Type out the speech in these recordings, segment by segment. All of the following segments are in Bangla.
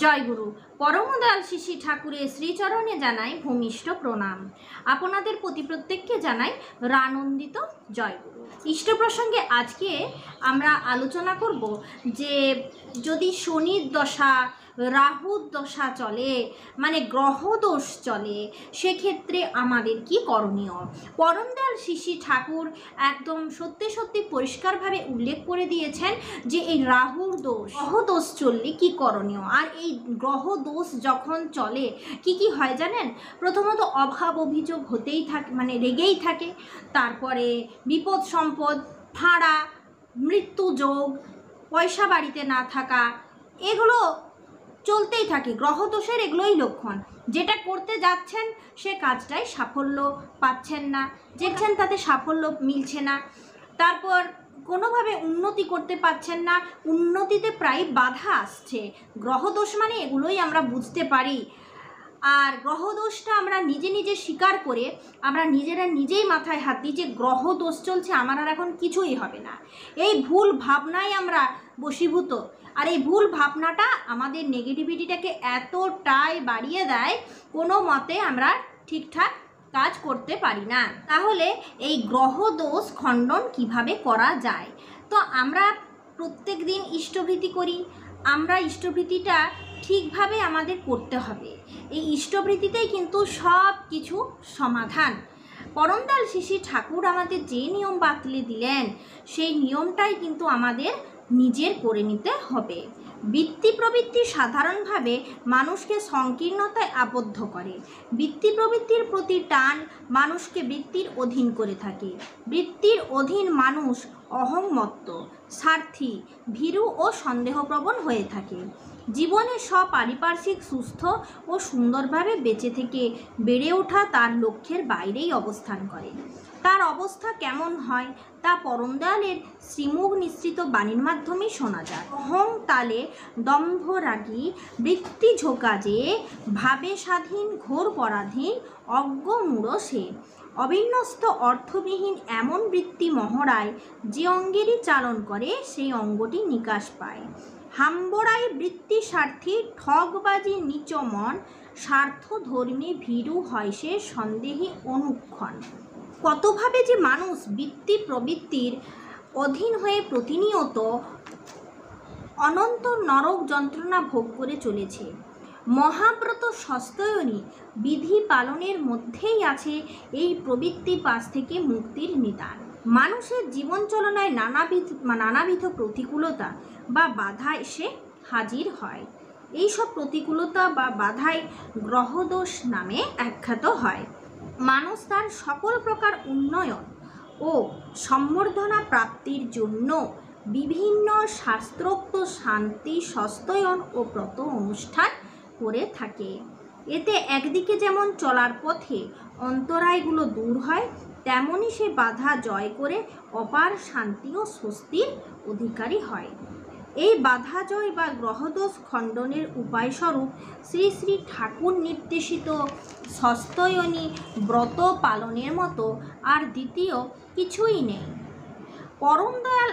জয়গুরু। পরমদয়াল শ্রী ঠাকুরের শ্রীচরণে জানাই ভূমিষ্ঠ প্রণাম। আপনাদের প্রতি প্রত্যেককে জানাই রানন্দিত জয়গুরু। ইষ্ট প্রসঙ্গে আজকে আমরা আলোচনা করব যে যদি শনির দশা, রাহুর দশা চলে, মানে গ্রহদোষ চলে, সেক্ষেত্রে আমাদের কি করণীয়। পরমদয়াল শ্রী ঠাকুর একদম সত্যি সত্যি পরিষ্কারভাবে উল্লেখ করে দিয়েছেন যে এই রাহুর দোষ, গ্রহদোষ চললে কি করণীয়। আর এই গ্রহদোষ যখন চলে কি কি হয় জানেন? প্রথমত অভাব অভিযোগ হতেই থাকে, মানে লেগেই থাকে। তারপরে বিপদ সম্পদ, ফাঁড়া, মৃত্যু যোগ, পয়সা বাড়িতে না থাকা, এগুলো চলতেই থাকে। গ্রহদোষের এগুলোই লক্ষণ। যেটা করতে যাচ্ছেন সে কাজটাই সাফল্য পাচ্ছেন না, দেখছেন তাতে সাফল্য মিলছে না। তারপর কোনোভাবে উন্নতি করতে পারছেন না, উন্নতিতে প্রায় বাধা আসছে। গ্রহদোষ মানে এগুলোই আমরা বুঝতে পারি। আর গ্রহদোষটা আমরা নিজে নিজে স্বীকার করে আমরা নিজেই মাথায় হাত দিই যে গ্রহদোষ চলছে, আমার আর এখন কিছুই হবে না। এই ভুল ভাবনায় আমরা বশীভূত। আর এই ভুল ভাবনাটা আমাদের নেগেটিভিটিটাকে এতটাই বাড়িয়ে দেয়, কোনো মতে আমরা ঠিকঠাক কাজ করতে পারি না। তাহলে এই গ্রহদোষ খণ্ডন কিভাবে করা যায়? তো আমরা প্রত্যেক দিন ইষ্টভৃতি করি। আমরা ইষ্টভৃতিটা ঠিকভাবে আমাদের করতে হবে। এই ইষ্টভৃতিতেই কিন্তু সব কিছু সমাধান। পরমদয়াল শ্রী ঠাকুর আমাদের যে নিয়ম বাতলে দিলেন সেই নিয়মটাই কিন্তু আমাদের নিজের করে নিতে হবে। বৃত্তি প্রবৃত্তি সাধারণভাবে মানুষকে সংকীর্ণতায় আবদ্ধ করে। বৃত্তি প্রবৃত্তির প্রতি টান মানুষকে বৃত্তির অধীন করে থাকে। বৃত্তির অধীন মানুষ অহংমত্ত, স্বার্থী, ভীরু ও সন্দেহপ্রবণ হয়ে থাকে। জীবনে পারিপার্শ্বিক সুস্থ ও সুন্দরভাবে বেঁচে থেকে বেড়ে ওঠা তার লক্ষ্যের বাইরেই অবস্থান করে। তার অবস্থা কেমন হয় তা পরমদয়ালের শ্রীমুখ নিঃসৃত বাণীর মাধ্যমেই শোনা যায়। অহং তালে দম্ভ রাগী বৃত্তি ঝোঁকাজে ভাবে স্বাধীন ঘোর পরাধীন অজ্ঞ মূঢ় সে। অবিন্যস্ত অর্থবিহীন এমন বৃত্তি মহড়ায় যে অঙ্গেরই চালন করে সেই অঙ্গটি নিকাশ পায়। হাম্বড়াই বৃত্তি স্বার্থী ঠগবাজি নিচ মন স্বার্থ ধর্মী ভীরু হয় সে সন্দেহী অনুক্ষণ। কতভাবে যে মানুষ বৃত্তি প্রবৃত্তির অধীন হয়ে প্রতিনিয়ত অনন্ত নরক যন্ত্রণা ভোগ করে চলেছে। মহাব্রত সস্তয়নী বিধি পালনের মধ্যেই আছে এই প্রবৃত্তি পাশ থেকে মুক্তির নিদান। মানুষের জীবন চলনায় নানাবিধ প্রতিকূলতা বা বাধা এসে হাজির হয়। এইসব প্রতিকূলতা বা বাধাই গ্রহদোষ নামে আখ্যাত হয়। মানুষ তার সকল প্রকার উন্নয়ন ও সম্বর্ধনা প্রাপ্তির জন্য বিভিন্ন শাস্ত্রোক্ত শান্তি সস্তয়ন ও ব্রত অনুষ্ঠান করে থাকে। এতে একদিকে যেমন চলার পথে অন্তরায়গুলো দূর হয়, তেমনই সে বাধা জয় করে অপার শান্তি ও স্বস্তির অধিকারী হয়। এই বাধা জয় বা গ্রহদোষ খণ্ডনের উপায়স্বরূপ শ্রী শ্রী ঠাকুর নির্দেশিত সস্তয়নী ব্রত পালনের মতো আর দ্বিতীয় কিছুই নেই। পরমদয়াল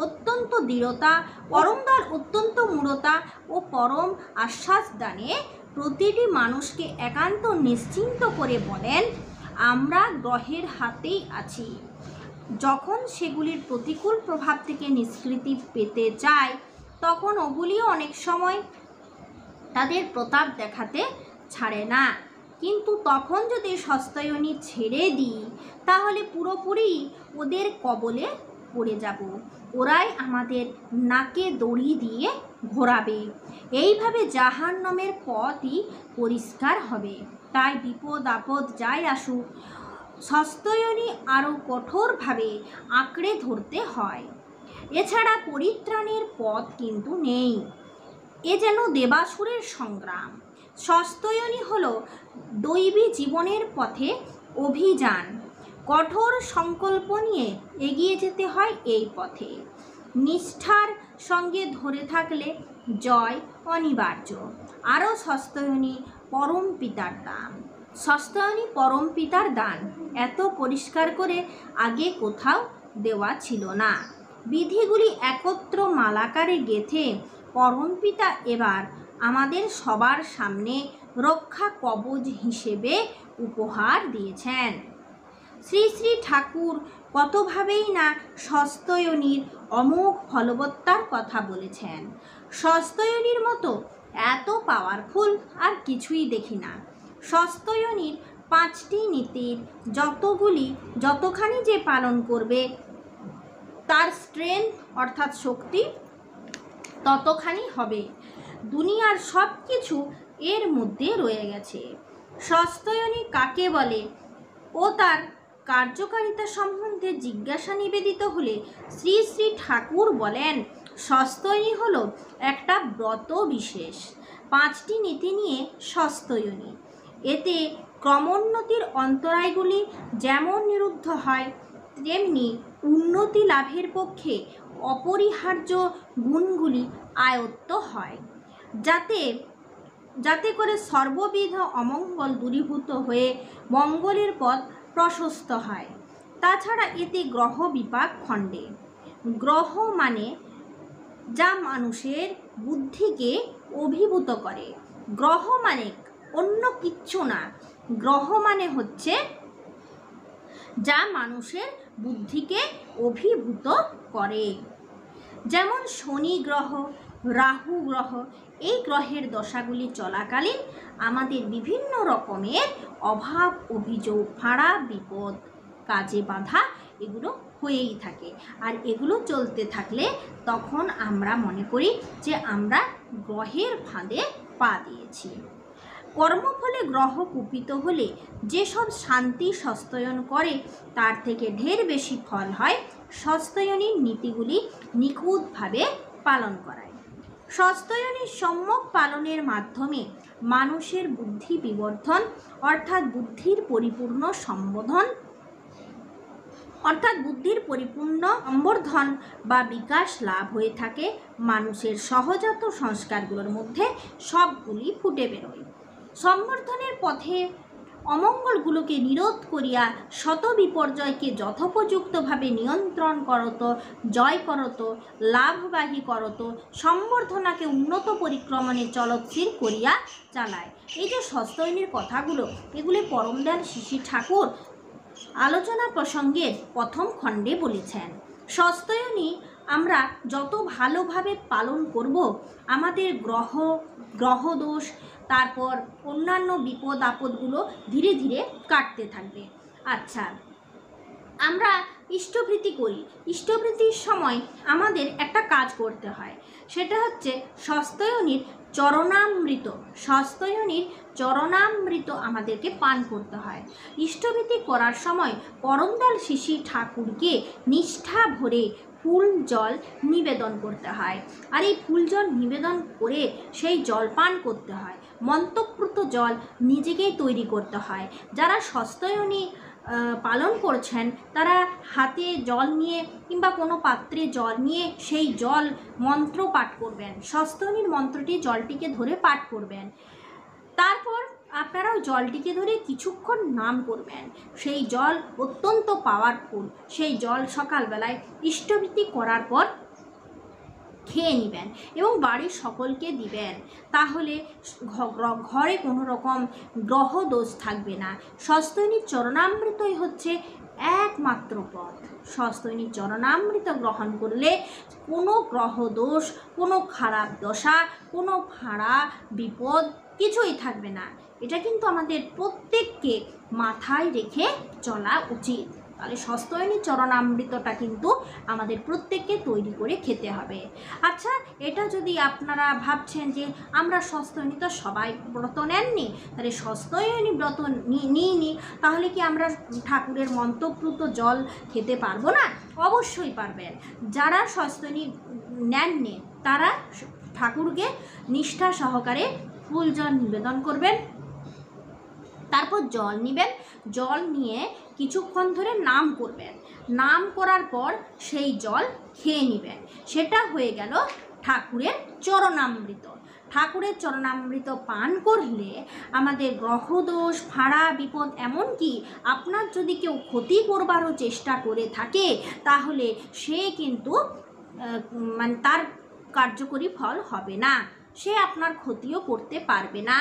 অত্যন্ত দৃঢ়তা, পরমদয়াল অত্যন্ত মূঢ়তা ও পরম আশ্বাস দানে প্রতিটি মানুষকে একান্ত নিশ্চিন্ত করে বলেন, আমরা গ্রহের হাতেই আছি। যখন সেগুলির প্রতিকূল প্রভাব থেকে নিষ্কৃতি পেতে চায় তখন ওগুলিও অনেক সময় তাদের প্রতাপ দেখাতে ছাড়ে না। কিন্তু তখন যদি সস্তয়নী ছেড়ে দিই তাহলে পুরোপুরি ওদের কবলে পড়ে যাব। ওরাই আমাদের নাকে দড়ি দিয়ে ঘোরাবে। এইভাবে জাহান্নামের পথই পরিষ্কার হবে। তাই বিপদ আপদ যাই আসুক, সস্তয়নী আরও কঠোরভাবে আঁকড়ে ধরতে হয়। এছাড়া পরিত্রাণের পথ কিন্তু নেই। এ যেন দেবাসুরের সংগ্রাম। সস্তয়নী হল দৈবী জীবনের পথে অভিযান। কঠোর সংকল্প নিয়ে এগিয়ে যেতে হয় এই পথে। নিষ্ঠার সঙ্গে ধরে থাকলে জয় অনিবার্য। আরও সস্তয়নী পরম পিতার দান। সস্তয়নী পরম পিতার দান এত পরিষ্কার করে আগে কোথাও দেওয়া ছিল না। বিধিগুলি একত্র মালাকারে গেঁথে পরমপিতা এবার আমাদের সবার সামনে রক্ষা কবচ হিসেবে উপহার দিয়েছেন। শ্রী শ্রী ঠাকুর কতভাবেই না স্বস্ত্যয়নীর অমোঘ ফলবত্তার কথা বলেছেন। স্বস্ত্যয়নীর মতো এত পাওয়ারফুল আর কিছুই দেখি না। স্বস্ত্যয়নীর 5টি নীতির যতখানি যে পালন করবে তার স্ট্রেংথ অর্থাৎ শক্তি ততখানি হবে। দুনিয়ার সব কিছু এর মধ্যে রয়ে গেছে। স্বস্ত্যয়নী কাকে বলে ও তার কার্যকারিতা সম্বন্ধে জিজ্ঞাসা নিবেদিত হলে শ্রী শ্রী ঠাকুর বলেন, স্বস্ত্যয়নী হলো একটা ব্রত বিশেষ। 5টি নীতি নিয়ে স্বস্ত্যয়নী। এতে ক্রমোন্নতির অন্তরায়গুলি যেমন নিরুদ্ধ হয়, তেমনি উন্নতি লাভের পক্ষে অপরিহার্য গুণগুলি আয়ত্ত হয়, যাতে করে সর্ববিধ অমঙ্গল দূরীভূত হয়ে মঙ্গলের পথ প্রশস্ত হয়। তাছাড়া এতে গ্রহ বিপাক খণ্ডে। গ্রহ মানে যা মানুষের বুদ্ধিকে অভিভূত করে। গ্রহ মানে অন্য কিচ্ছু না, গ্রহ মানে হচ্ছে যা মানুষের বুদ্ধিকে অভিভূত করে। যেমন শনি গ্রহ, রাহু গ্রহ, এই গ্রহের দশাগুলি চলাকালীন আমাদের বিভিন্ন রকমের অভাব, অভিযোগ, ভাড়া, বিপদ, কাজে বাধা এগুলো হয়েই থাকে। আর এগুলো চলতে থাকলে তখন আমরা মনে করি যে আমরা গ্রহের ফাঁদে পা দিয়েছি। কর্মফলে গ্রহ কুপিত হলে যেসব শান্তি স্বস্ত্যয়ন করে তার থেকে ঢের বেশি ফল হয় স্বস্ত্যয়নীর নীতিগুলি নিখুঁতভাবে পালন করায়। স্বস্ত্যয়নীর সম্যক পালনের মাধ্যমে মানুষের বুদ্ধি বিবর্ধন অর্থাৎ বুদ্ধির পরিপূর্ণ সম্বর্ধন বা বিকাশ লাভ হয়ে থাকে। মানুষের সহজাত সংস্কারগুলোর মধ্যে সবগুলি ফুটে বেরোয়। সম্বর্ধনের পথে অমঙ্গলগুলোকে নিরোধ করিয়া শত বিপর্যয়কে যথোপযুক্তভাবে নিয়ন্ত্রণ করত, জয় করত, লাভবাহী করত, সম্বর্ধনাকে উন্নত পরিক্রমণে চলৎস্থির করিয়া চালায়। এই যে স্বস্ত্যয়নীর কথাগুলো, এগুলি পরমদয়াল শ্রী ঠাকুর আলোচনা প্রসঙ্গের 1ম খণ্ডে বলেছেন। স্বস্ত্যয়নী আমরা যত ভালোভাবে পালন করব, আমাদের গ্রহদোষ, তারপর অন্যান্য বিপদ আপদগুলো ধীরে ধীরে কাটতে থাকবে। আচ্ছা, আমরা ইষ্টভৃতি করি। ইষ্টভৃতির সময় আমাদের একটা কাজ করতে হয়, সেটা হচ্ছে স্বস্ত্যয়নীর চরণামৃত আমাদেরকে পান করতে হয়। ইষ্টভৃতি করার সময় পরমদয়াল শ্রী ঠাকুরকে নিষ্ঠা ভরে ফুল জল নিবেদন করতে হয়। আর এই ফুল জল নিবেদন করে সেই জল পান করতে হয়। মন্ত্রপ্রুত জল নিজেকেই তৈরি করতে হয়। যারা স্বস্ত্যয়নী পালন করছেন তারা হাতে জল নিয়ে কিংবা কোনো পাত্রে জল নিয়ে সেই জল মন্ত্র পাঠ করবেন। স্বস্ত্যয়নীর মন্ত্রটি জলটিকে ধরে পাঠ করবেন। তারপর আপনারাও জলটিকে ধরে কিছুক্ষণ নাম করবেন। সেই জল অত্যন্ত পাওয়ারফুল। সেই জল সকালবেলায় ইষ্টভৃতি করার পর খেয়ে নেবেন এবং বাড়ির সকলকে দিবেন। তাহলে ঘরে কোনো রকম গ্রহ দোষ থাকবে না। স্বস্ত্যয়নীর চরণামৃতই হচ্ছে একমাত্র পথ। স্বস্ত্যয়নীর চরণামৃত গ্রহণ করলে কোনো গ্রহ দোষ, কোনো খারাপ দশা, কোনো ভাড়া বিপদ কিছুই থাকবে না। এটা কিন্তু আমাদের প্রত্যেককে মাথায় রেখে চলা উচিত। তাহলে স্বস্ত্যয়নীর চরণামৃতটা কিন্তু আমাদের প্রত্যেককে তৈরি করে খেতে হবে। আচ্ছা, এটা যদি আপনারা ভাবছেন যে আমরা স্বস্ত্যয়নী তো সবাই ব্রত নেননি, তাহলে স্বস্ত্যয়নী ব্রত নিইনি, তাহলে কি আমরা ঠাকুরের মন্ত্রপ্রুত জল খেতে পারবো না? অবশ্যই পারবেন। যারা স্বস্ত্যয়নী নেননি তারা ঠাকুরকে নিষ্ঠা সহকারে ফুল জল নিবেদন করবেন, তারপর জল নেবেন। জল নিয়ে কিছুক্ষণ ধরে নাম করবেন। নাম করার পর সেই জল খেয়ে নেবেন। সেটা হয়ে গেল ঠাকুরের চরণামৃত। ঠাকুরের চরণামৃত পান করলে আমাদের গ্রহদোষ, ভাড়া, বিপদ, এমনকি আপনার যদি কেউ ক্ষতি করবারও চেষ্টা করে থাকে তাহলে সে কিন্তু তার কার্যকরী ফল হবে না। সে আপনার ক্ষতিও করতে পারবে না,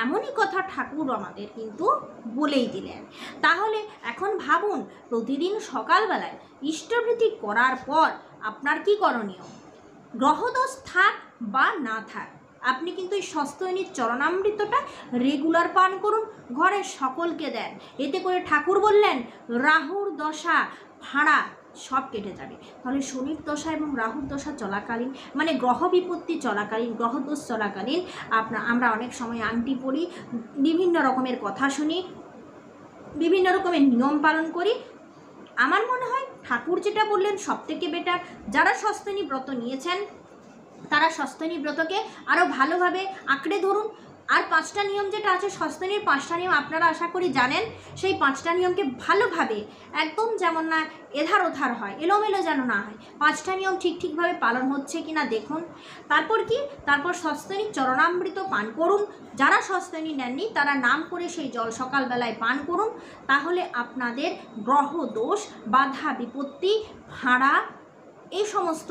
এমনই কথা ঠাকুর আমাদের কিন্তু বলেই দিলেন। তাহলে এখন ভাবুন, প্রতিদিন সকালবেলায় ইষ্টভৃতি করার পর আপনার কি করণীয়? গ্রহদোষ থাক বা না থাক, আপনি কিন্তু এই স্বস্তিনীর চরণামৃতটা রেগুলার পান করুন, ঘরের সকলকে দেন। এতে করে ঠাকুর বললেন রাহুর দশা ভাড়া সব কেটে যাবে। তাহলে শনির দশা এবং রাহুর দশা চলাকালীন, মানে গ্রহ বিপত্তি চলাকালীন, গ্রহদোষ চলাকালীন আমরা অনেক সময় আংটি পরি, বিভিন্ন রকমের কথা শুনি, বিভিন্ন রকমের নিয়ম পালন করি। আমার মনে হয় ঠাকুর যেটা বললেন সব থেকে বেটার। যারা স্বস্তিনী ব্রত নিয়েছেন তারা স্বস্তিনী ব্রতকে আরও ভালোভাবে আঁকড়ে ধরুন। আর 5টা নিয়ম যেটা আছে, স্বস্তিনীর 5টা নিয়ম আপনারা আশা করি জানেন। সেই 5টা নিয়মকে ভালোভাবে, একদম যেমন না এধার ওধার হয়, এলোমেলো যেন না হয়, 5টা নিয়ম ঠিকভাবে পালন হচ্ছে কিনা দেখুন। তারপর স্বস্তিনীর চরণামৃত পান করুন। যারা স্বস্তিনী নেননি তারা নাম করে সেই জল সকালবেলায় পান করুন। তাহলে আপনাদের গ্রহ দোষ, বাধা বিপত্তি, ভাড়া, এই সমস্ত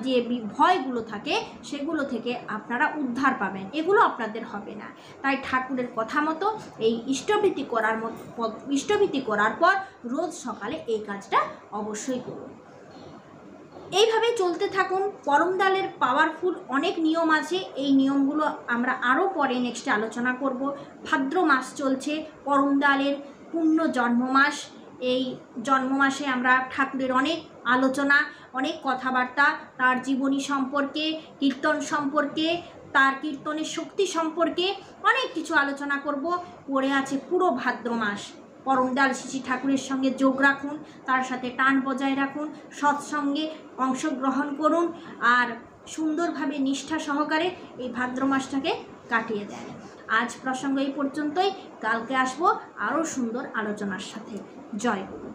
যে ভয়গুলো থাকে সেগুলো থেকে আপনারা উদ্ধার পাবেন, এগুলো আপনাদের হবে না। তাই ঠাকুরের কথা মতো এই ইষ্টভৃতি করার পর রোজ সকালে এই কাজটা অবশ্যই করুন। এইভাবে চলতে থাকুন। পরমদালের পাওয়ারফুল অনেক নিয়ম আছে, এই নিয়মগুলো আমরা আরও পরে নেক্সটে আলোচনা করব। ভাদ্র মাস চলছে, পরমদালের পূর্ণ জন্মমাস। এই জন্মমাসে আমরা ঠাকুরের অনেক আলোচনা, অনেক কথাবার্তা, তার জীবনী সম্পর্কে, কীর্তন সম্পর্কে, তার কীর্তনের শক্তি সম্পর্কে অনেক কিছু আলোচনা করব। পড়ে আছে পুরো ভাদ্র মাস। পরমদাল শিশি ঠাকুরের সঙ্গে যোগ রাখুন, তার সাথে টান বজায় রাখুন, সৎসঙ্গে অংশগ্রহণ করুন, আর সুন্দরভাবে নিষ্ঠা সহকারে এই ভাদ্র মাসটাকে কাটিয়ে দেন। আজ প্রসঙ্গ এই পর্যন্তই, কালকে আসবো আরও সুন্দর আলোচনার সাথে। জয় গুরু।